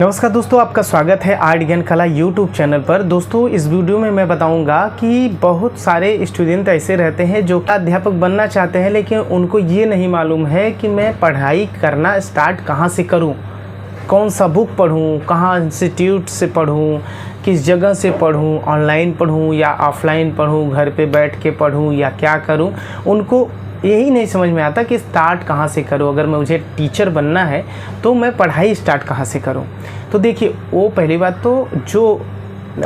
नमस्कार दोस्तों, आपका स्वागत है आर्ट ज्ञान कला यूट्यूब चैनल पर। दोस्तों, इस वीडियो में मैं बताऊंगा कि बहुत सारे स्टूडेंट ऐसे रहते हैं जो अध्यापक बनना चाहते हैं, लेकिन उनको ये नहीं मालूम है कि मैं पढ़ाई करना स्टार्ट कहाँ से करूं, कौन सा बुक पढूं, कहाँ इंस्टीट्यूट से पढूं, किस जगह से पढूं, ऑनलाइन पढूं या ऑफलाइन पढूं, घर पे बैठ के पढूं या क्या करूं। उनको यही नहीं समझ में आता कि स्टार्ट कहाँ से करूँ। अगर मैं मुझे टीचर बनना है तो मैं पढ़ाई स्टार्ट कहाँ से करूँ। तो देखिए, वो पहली बात तो जो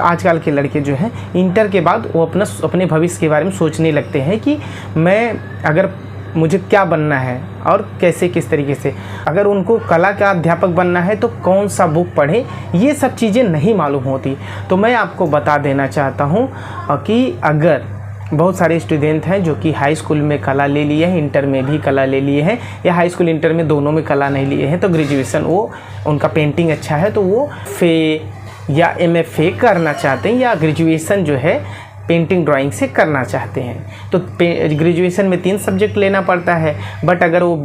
आजकल के लड़के जो हैं इंटर के बाद वो अपने भविष्य के बारे में सोचने लगते हैं कि मैं अगर मुझे क्या बनना है और कैसे किस तरीके से। अगर उनको कला का अध्यापक बनना है तो कौन सा बुक पढ़े, ये सब चीज़ें नहीं मालूम होती। तो मैं आपको बता देना चाहता हूँ कि अगर बहुत सारे स्टूडेंट हैं जो कि हाई स्कूल में कला ले लिए हैं, इंटर में भी कला ले लिए हैं, या हाई स्कूल इंटर में दोनों में कला नहीं लिए हैं, तो ग्रेजुएशन वो उनका पेंटिंग अच्छा है तो वो या MFA करना चाहते हैं, या ग्रेजुएशन जो है पेंटिंग ड्राइंग से करना चाहते हैं। तो ग्रेजुएशन में 3 सब्जेक्ट लेना पड़ता है, बट अगर वो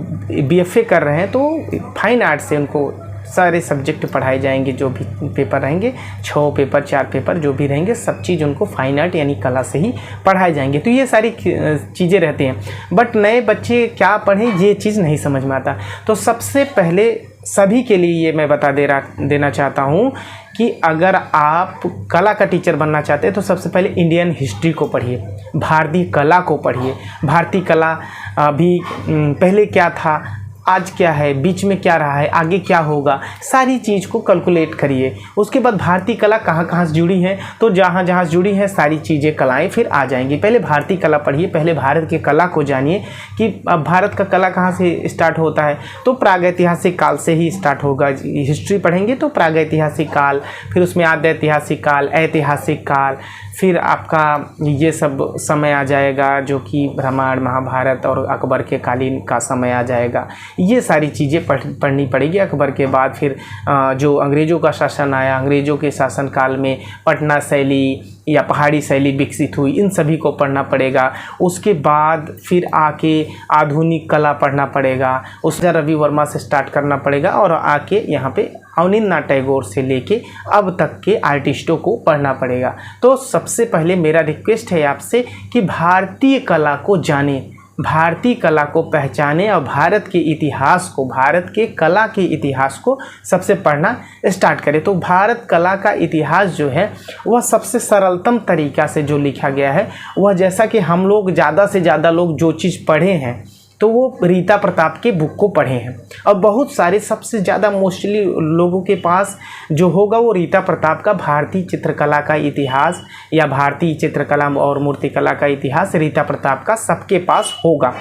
BFA कर रहे हैं तो फाइन आर्ट से उनको सारे सब्जेक्ट पढ़ाए जाएंगे। जो भी पेपर रहेंगे, 6 पेपर 4 पेपर जो भी रहेंगे, सब चीज़ उनको फाइन आर्ट यानी कला से ही पढ़ाए जाएंगे। तो ये सारी चीज़ें रहती हैं, बट नए बच्चे क्या पढ़ें ये चीज़ नहीं समझ में आता। तो सबसे पहले सभी के लिए ये मैं बता देना चाहता हूँ कि अगर आप कला का टीचर बनना चाहते हैं तो सबसे पहले इंडियन हिस्ट्री को पढ़िए, भारतीय कला को पढ़िए। भारतीय कला भी पहले क्या था, आज क्या है, बीच में क्या रहा है, आगे क्या होगा, सारी चीज़ को कैलकुलेट करिए। उसके बाद भारतीय कला कहाँ कहाँ से जुड़ी है, तो जहाँ जहाँ से जुड़ी है सारी चीज़ें कलाएं फिर आ जाएंगी। पहले भारतीय कला पढ़िए, पहले भारत की कला को जानिए कि अब भारत का कला कहाँ से स्टार्ट होता है। तो प्रागैतिहासिक काल से ही स्टार्ट होगा। हिस्ट्री पढ़ेंगे तो प्रागैतिहासिक काल, फिर उसमें आद्य ऐतिहासिक काल, ऐतिहासिक काल, फिर आपका ये सब समय आ जाएगा जो कि रामायण महाभारत और अकबर के कालीन का समय आ जाएगा। ये सारी चीज़ें पढ़नी पड़ेगी। अकबर के बाद फिर जो अंग्रेज़ों का शासन आया, अंग्रेज़ों के शासनकाल में पटना शैली या पहाड़ी शैली विकसित हुई, इन सभी को पढ़ना पड़ेगा। उसके बाद फिर आके आधुनिक कला पढ़ना पड़ेगा, उसका रवि वर्मा से स्टार्ट करना पड़ेगा और आके यहाँ पे अवनींद्रनाथ टैगोर से लेके अब तक के आर्टिस्टों को पढ़ना पड़ेगा। तो सबसे पहले मेरा रिक्वेस्ट है आपसे कि भारतीय कला को जानें, भारतीय कला को पहचानें और भारत के इतिहास को, भारत के कला के इतिहास को सबसे पढ़ना स्टार्ट करें। तो भारत कला का इतिहास जो है वह सबसे सरलतम तरीक़ा से जो लिखा गया है, वह जैसा कि हम लोग ज़्यादा से ज़्यादा लोग जो चीज़ पढ़े हैं तो वो रीता प्रताप के बुक को पढ़े हैं। और बहुत सारे सबसे ज़्यादा मोस्टली लोगों के पास जो होगा वो रीता प्रताप का भारतीय चित्रकला का इतिहास या भारतीय चित्रकला और मूर्तिकला का इतिहास रीता प्रताप का सबके पास होगा।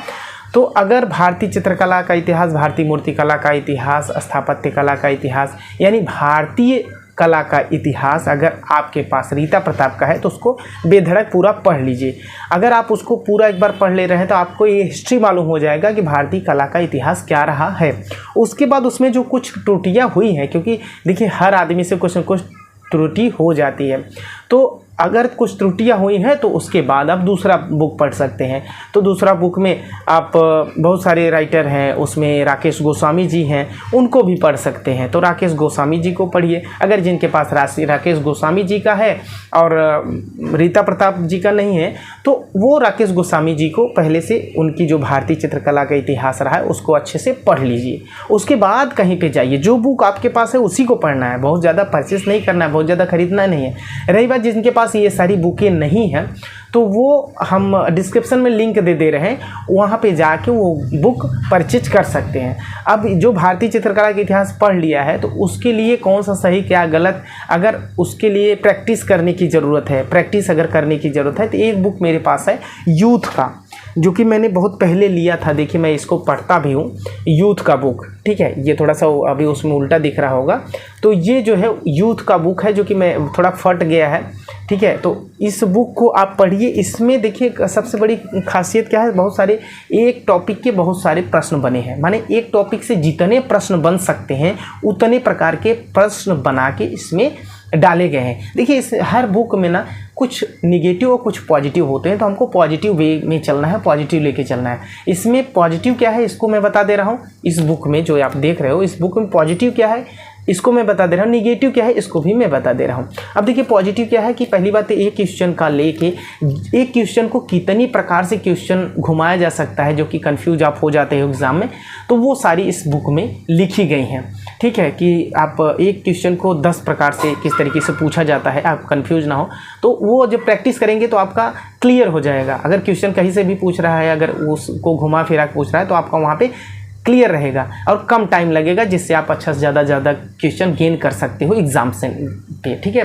तो अगर भारतीय चित्रकला का इतिहास, भारतीय मूर्तिकला का इतिहास, स्थापत्य कला का इतिहास यानी भारतीय कला का इतिहास अगर आपके पास रीता प्रताप का है तो उसको बेधड़क पूरा पढ़ लीजिए। अगर आप उसको पूरा एक बार पढ़ ले रहे हैं तो आपको ये हिस्ट्री मालूम हो जाएगा कि भारतीय कला का इतिहास क्या रहा है। उसके बाद उसमें जो कुछ त्रुटियां हुई हैं, क्योंकि देखिए हर आदमी से कुछ न कुछ त्रुटि हो जाती है, तो अगर कुछ त्रुटियां हुई हैं तो उसके बाद आप दूसरा बुक पढ़ सकते हैं। तो दूसरा बुक में आप बहुत सारे राइटर हैं, उसमें राकेश गोस्वामी जी हैं, उनको भी पढ़ सकते हैं। तो राकेश गोस्वामी जी को पढ़िए। अगर जिनके पास राकेश गोस्वामी जी का है और रीता प्रताप जी का नहीं है तो वो राकेश गोस्वामी जी को पहले से उनकी जो भारतीय चित्रकला का इतिहास रहा है उसको अच्छे से पढ़ लीजिए। उसके बाद कहीं पे जाइए, जो बुक आपके पास है उसी को पढ़ना है, बहुत ज़्यादा परचेस नहीं करना है, बहुत ज़्यादा खरीदना नहीं है। रही बात जिनके पास ये सारी बुकें नहीं हैं तो वो हम डिस्क्रिप्शन में लिंक दे रहे हैं, वहाँ पे जाके वो बुक परचेज कर सकते हैं। अब जो भारतीय चित्रकला का इतिहास पढ़ लिया है तो उसके लिए कौन सा सही क्या गलत, अगर उसके लिए प्रैक्टिस करने की ज़रूरत है, प्रैक्टिस अगर करने की ज़रूरत है तो एक बुक मेरे पास है यूथ का, जो कि मैंने बहुत पहले लिया था। देखिए मैं इसको पढ़ता भी हूँ, यूथ का बुक, ठीक है। ये थोड़ा सा अभी उसमें उल्टा दिख रहा होगा, तो ये जो है यूथ का बुक है जो कि मैं थोड़ा फट गया है, ठीक है। तो इस बुक को आप पढ़िए। इसमें देखिए सबसे बड़ी खासियत क्या है, बहुत सारे एक टॉपिक के बहुत सारे प्रश्न बने हैं, माने एक टॉपिक से जितने प्रश्न बन सकते हैं उतने प्रकार के प्रश्न बना के इसमें डाले गए हैं। देखिए इस हर बुक में ना कुछ निगेटिव और कुछ पॉजिटिव होते हैं, तो हमको पॉजिटिव वे में चलना है, पॉजिटिव लेके चलना है। इसमें पॉजिटिव क्या है इसको मैं बता दे रहा हूँ। इस बुक में जो आप देख रहे हो, इस बुक में पॉजिटिव क्या है इसको मैं बता दे रहा हूँ। निगेटिव क्या है इसको भी मैं बता दे रहा हूँ। अब देखिए पॉजिटिव क्या है कि पहली बात एक क्वेश्चन का लेके एक क्वेश्चन को कितनी प्रकार से क्वेश्चन घुमाया जा सकता है जो कि कंफ्यूज आप हो जाते हो एग्जाम में, तो वो सारी इस बुक में लिखी गई हैं। ठीक है कि आप एक क्वेश्चन को 10 प्रकार से किस तरीके से पूछा जाता है, आप कंफ्यूज ना हो, तो वो जब प्रैक्टिस करेंगे तो आपका क्लियर हो जाएगा। अगर क्वेश्चन कहीं से भी पूछ रहा है, अगर उसको घुमा फिरा के पूछ रहा है तो आपका वहाँ पे क्लियर रहेगा और कम टाइम लगेगा, जिससे आप अच्छा से ज़्यादा क्वेश्चन गेन कर सकते हो एग्जाम से पे। ठीक है,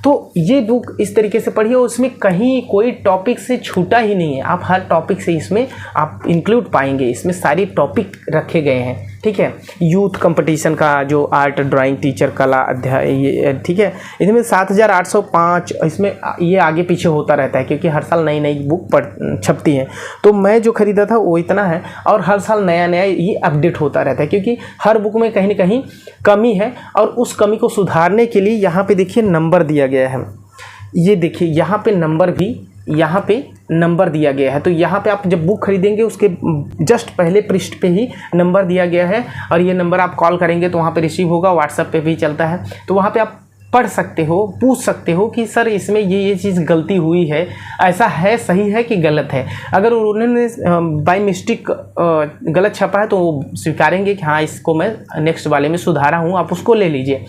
तो ये बुक इस तरीके से पढ़िए, उसमें कहीं कोई टॉपिक से छूटा ही नहीं है। आप हर टॉपिक से इसमें आप इंक्लूड पाएंगे, इसमें सारी टॉपिक रखे गए हैं। ठीक है, यूथ कंपटीशन का जो आर्ट, ड्राइंग, टीचर, कला अध्याय, ये ठीक है, इसमें 7805 इसमें ये आगे पीछे होता रहता है क्योंकि हर साल नई नई बुक छपती हैं। तो मैं जो ख़रीदा था वो इतना है और हर साल नया नया ये अपडेट होता रहता है क्योंकि हर बुक में कहीं ना कहीं कमी है और उस कमी को सुधारने के लिए यहाँ पे देखिए नंबर दिया गया है। ये देखिए यहाँ पे नंबर भी यहाँ पे नंबर दिया गया है। तो यहाँ पे आप जब बुक खरीदेंगे उसके जस्ट पहले पृष्ठ पे ही नंबर दिया गया है और ये नंबर आप कॉल करेंगे तो वहाँ पे रिसीव होगा, व्हाट्सएप पे भी चलता है। तो वहाँ पे आप पढ़ सकते हो, पूछ सकते हो कि सर इसमें ये चीज़ गलती हुई है, ऐसा है, सही है कि गलत है। अगर उन्होंने बाय मिस्टेक गलत छपा है तो वो स्वीकारेंगे कि हाँ इसको मैं नेक्स्ट वाले में सुधारा हूँ, आप उसको ले लीजिए।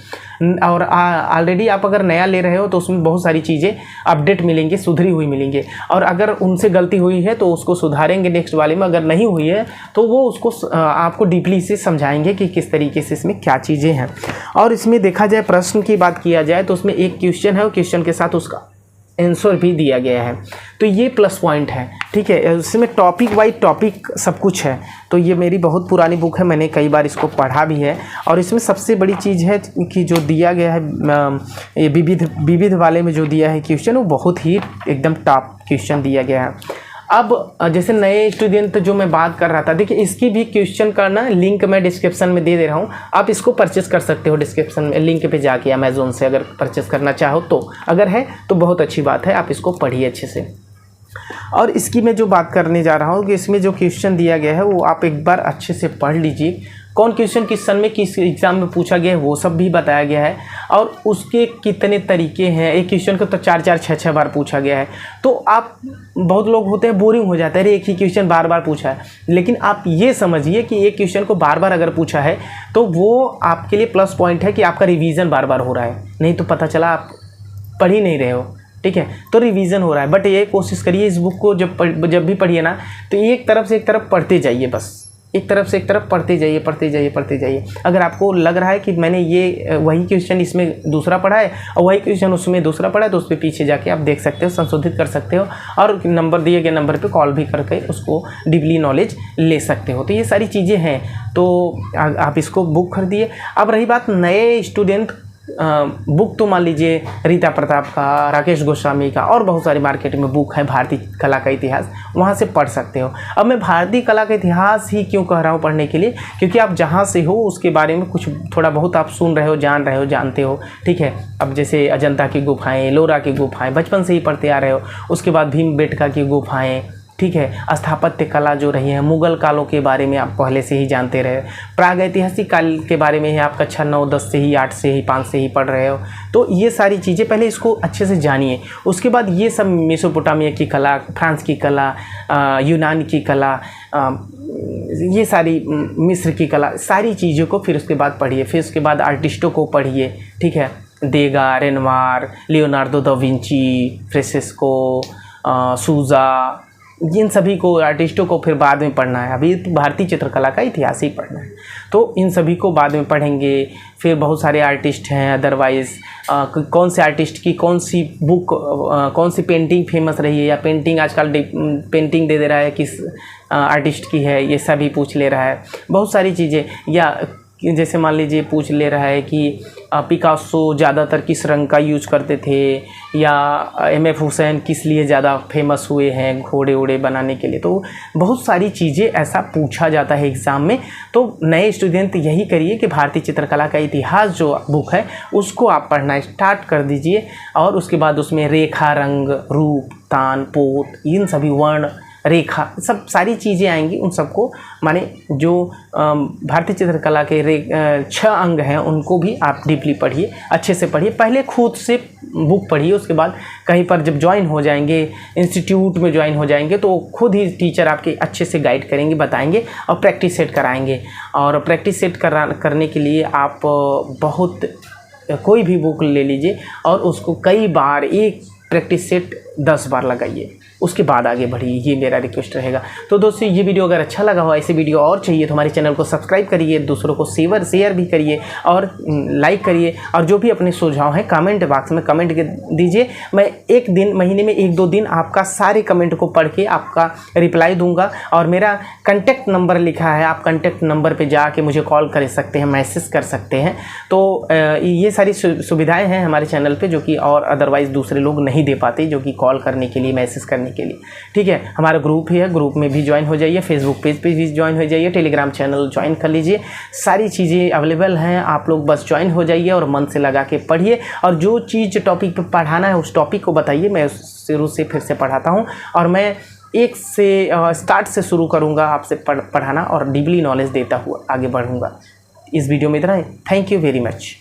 और ऑलरेडी आप अगर नया ले रहे हो तो उसमें बहुत सारी चीज़ें अपडेट मिलेंगी, सुधरी हुई मिलेंगी। और अगर उनसे गलती हुई है तो उसको सुधारेंगे नेक्स्ट वाले में, अगर नहीं हुई है तो वो उसको आपको डीपली से समझाएंगे कि किस तरीके से इसमें क्या चीज़ें हैं। और इसमें देखा जाए प्रश्न की बात किया जाए तो उसमें एक क्वेश्चन है और क्वेश्चन के साथ उसका आंसर भी दिया गया है, तो ये प्लस पॉइंट है। ठीक है, इसमें टॉपिक वाइज टॉपिक सब कुछ है। तो ये मेरी बहुत पुरानी बुक है, मैंने कई बार इसको पढ़ा भी है। और इसमें सबसे बड़ी चीज़ है कि जो दिया गया है ये विविध वाले में जो दिया है क्वेश्चन, वो बहुत ही एकदम टॉप क्वेश्चन दिया गया है। अब जैसे नए स्टूडेंट जो मैं बात कर रहा था, देखिए इसकी भी क्वेश्चन का ना लिंक मैं डिस्क्रिप्शन में दे रहा हूँ, आप इसको परचेस कर सकते हो डिस्क्रिप्शन में लिंक पे जाके अमेज़ोन से अगर परचेस करना चाहो तो। अगर है तो बहुत अच्छी बात है, आप इसको पढ़िए अच्छे से। और इसकी मैं जो बात करने जा रहा हूँ कि इसमें जो क्वेश्चन दिया गया है वो आप एक बार अच्छे से पढ़ लीजिए। कौन क्वेश्चन किस सन में किस एग्ज़ाम में पूछा गया है वो सब भी बताया गया है और उसके कितने तरीके हैं। एक क्वेश्चन को तो 4-4, 6-6 बार पूछा गया है। तो आप बहुत लोग होते हैं बोरिंग हो जाते हैं, अरे एक ही क्वेश्चन बार बार पूछा है। लेकिन आप ये समझिए कि एक क्वेश्चन को बार बार अगर पूछा है तो वो आपके लिए प्लस पॉइंट है कि आपका रिवीजन बार बार हो रहा है, नहीं तो पता चला आप पढ़ ही नहीं रहे हो। ठीक है, तो रिवीजन हो रहा है। बट ये कोशिश करिए इस बुक को जब भी पढ़िए ना तो एक तरफ से एक तरफ पढ़ते जाइए, बस एक तरफ से एक तरफ पढ़ते जाइए। अगर आपको लग रहा है कि मैंने ये वही क्वेश्चन इसमें दूसरा पढ़ा है और वही क्वेश्चन उसमें दूसरा पढ़ा है तो उस पर पीछे जाके आप देख सकते हो, संशोधित कर सकते हो और नंबर दिए गए नंबर पे कॉल भी करके उसको डीपली नॉलेज ले सकते हो। तो ये सारी चीज़ें हैं, तो आप इसको बुक खरीदिए। अब रही बात नए स्टूडेंट, बुक तो मान लीजिए रीता प्रताप का, राकेश गोस्वामी का और बहुत सारी मार्केट में बुक है भारतीय कला का इतिहास, वहाँ से पढ़ सकते हो। अब मैं भारतीय कला का इतिहास ही क्यों कह रहा हूँ पढ़ने के लिए, क्योंकि आप जहाँ से हो उसके बारे में कुछ थोड़ा बहुत आप सुन रहे हो, जान रहे हो, जानते हो। ठीक है, अब जैसे अजंता की गुफाएँ, लोरा की गुफाएँ बचपन से ही पढ़ते आ रहे हो, उसके बाद भीमबेटका की गुफाएँ, ठीक है, स्थापत्य कला जो रही है, मुगल कालों के बारे में आप पहले से ही जानते रहे, प्रागैतिहासिक काल के बारे में ही आप कक्षा 9, 10 से ही, 8 से ही, 5 से ही पढ़ रहे हो। तो ये सारी चीज़ें पहले इसको अच्छे से जानिए। उसके बाद ये सब मेसोपोटामिया की कला, फ्रांस की कला, यूनान की कला, ये सारी मिस्र की कला, सारी चीज़ों को फिर उसके बाद पढ़िए। फिर उसके बाद आर्टिस्टों को पढ़िए। ठीक है, देगा, रेनवार, लियोनार्डो दा विंची, फ्रांसिस्को, सूजा, इन सभी को, आर्टिस्टों को फिर बाद में पढ़ना है। अभी भारतीय चित्रकला का इतिहास ही पढ़ना है, तो इन सभी को बाद में पढ़ेंगे। फिर बहुत सारे आर्टिस्ट हैं, अदरवाइज़ कौन से आर्टिस्ट की कौन सी बुक, कौन सी पेंटिंग फेमस रही है, या पेंटिंग आजकल पेंटिंग दे रहा है किस आर्टिस्ट की है, ये सभी पूछ ले रहा है। बहुत सारी चीज़ें, या जैसे मान लीजिए पूछ ले रहा है कि पिकासो ज़्यादातर किस रंग का यूज करते थे, या M.F. हुसैन किस लिए ज़्यादा फेमस हुए हैं घोड़े वोड़े बनाने के लिए। तो बहुत सारी चीज़ें ऐसा पूछा जाता है एग्ज़ाम में। तो नए स्टूडेंट यही करिए कि भारतीय चित्रकला का इतिहास जो बुक है उसको आप पढ़ना स्टार्ट कर दीजिए, और उसके बाद उसमें रेखा, रंग, रूप, तान, पोत, इन सभी वर्ण, रेखा, सब सारी चीज़ें आएंगी। उन सबको माने जो भारतीय चित्रकला के 6 अंग हैं उनको भी आप डीपली पढ़िए, अच्छे से पढ़िए। पहले खुद से बुक पढ़िए, उसके बाद कहीं पर जब ज्वाइन हो जाएंगे, इंस्टीट्यूट में ज्वाइन हो जाएंगे, तो खुद ही टीचर आपके अच्छे से गाइड करेंगे, बताएंगे और प्रैक्टिस सेट कराएंगे। और प्रैक्टिस सेट करने के लिए आप कोई भी बुक ले लीजिए और उसको कई बार, एक प्रैक्टिस सेट 10 बार लगाइए, उसके बाद आगे बढ़िए। ये मेरा रिक्वेस्ट रहेगा। तो दोस्तों, ये वीडियो अगर अच्छा लगा हो, ऐसे वीडियो और चाहिए तो हमारे चैनल को सब्सक्राइब करिए, दूसरों को शेयर भी करिए और लाइक करिए। और जो भी अपने सुझाव हैं कमेंट बॉक्स में कमेंट दीजिए। मैं एक दिन, महीने में 1-2 दिन आपका सारे कमेंट को पढ़ के आपका रिप्लाई दूंगा। और मेरा कॉन्टैक्ट नंबर लिखा है, आप कॉन्टैक्ट नंबर पर जाके मुझे कॉल कर सकते हैं, मैसेज कर सकते हैं। तो ये सारी सुविधाएँ हैं हमारे चैनल पर, जो कि और अदरवाइज़ दूसरे लोग नहीं दे पाते, जो कि कॉल करने के लिए, मैसेज करने के लिए। ठीक है, हमारा ग्रुप ही है, ग्रुप में भी ज्वाइन हो जाइए, फेसबुक पेज पे भी ज्वाइन हो जाइए, टेलीग्राम चैनल ज्वाइन कर लीजिए। सारी चीज़ें अवेलेबल हैं, आप लोग बस ज्वाइन हो जाइए और मन से लगा के पढ़िए। और जो चीज़ टॉपिक पे पढ़ाना है उस टॉपिक को बताइए, मैं शुरू से फिर से पढ़ाता हूँ। और मैं एक से स्टार्ट से शुरू करूँगा आपसे पढ़ाना और डीपली नॉलेज देता हुआ आगे बढ़ूँगा। इस वीडियो में इतना ही। Thank you very much.